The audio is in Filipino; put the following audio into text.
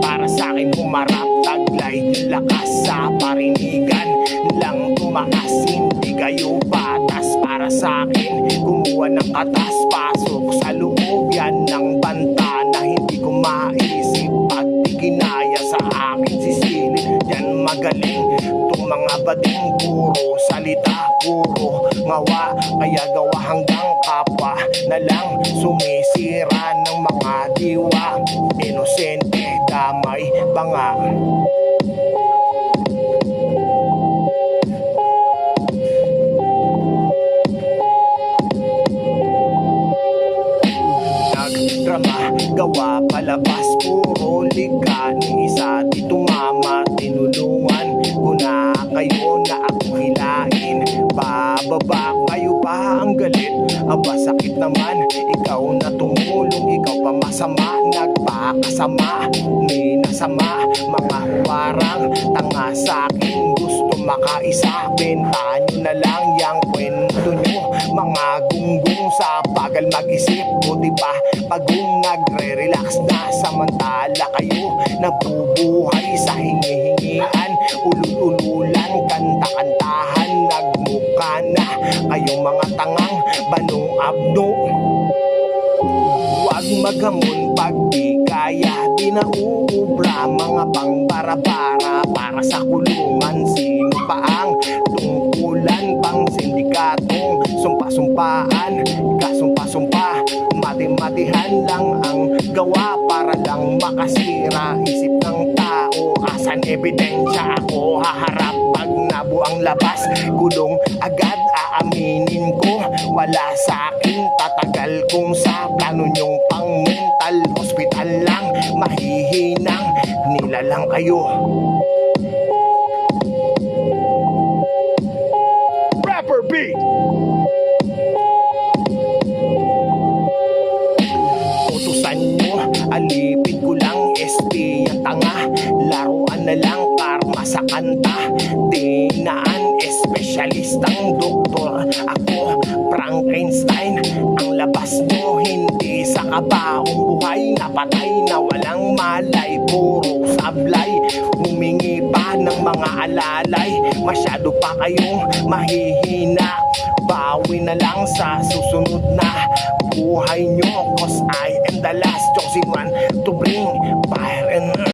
para sa akin humarap taglay. Lakas sa parinigan lang tumaas, hindi kayo batas para sa akin. Kumuha ng katas, pasok sa loob yan ng banta na hindi ko maisip. Pag di kinaya sa akin sisilip, yan magaling itong mga bading. Puro salita, puro ngawa, kaya gawa hanggang kapwa na lang sumisira ng mga diwa. Inosente, damay, banga. Nagdrama, gawa palabas, puro lika ni isa di tumama. Tinulungan ko na kayo na ako hilain, bababa kayo pa ang galit. Aba sakit naman, ikaw na tumulong, ikaw pa masama, nagpakasama, minasama. Mga parang tanga sa'kin, gusto makaisa, benta nyo na lang yang kwento nyo. Mga gunggong sa bagal mag-isip, buti pa pagong nagre-relax na. Samantala kayo nabubuhay sa hingi-hingian, ulul-ululan, kanta-kantahan, nagmukha na kayong mga tangang banong abdo. Huwag maghamon pag di kaya, di na uubra mga pang-bara-bara para sa kulungan. Sino pa ang tungkulan pang sindikatong sumpa-sumpaan, kasumpa-sumpa, mati-matihan lang ang gawa para lang makasira isip ng tao. Asan ebidensya? Ako haharap pag nabuang labas, gulong agad aaminin ko. Wala sa akin, tatagal kung sa plano nyong pang mental hospital lang. Mahihinang nilalang kayo. Rapper beat. Utusan nyo, alipin ko lang, SP ang tanga. Laruan na lang, karma sa kanta. Dinaan, espesyalistang doktor. Ako, Frankenstein. Ang labas nyo, hindi sa kabaong buhay. Napatay na walang malay, puro sablay. Humingi pa ng mga alalay, masyado pa kayong mahihina. Bawi na lang sa susunod na buhay nyo, cause I am the last chosen one to bring fire and earth.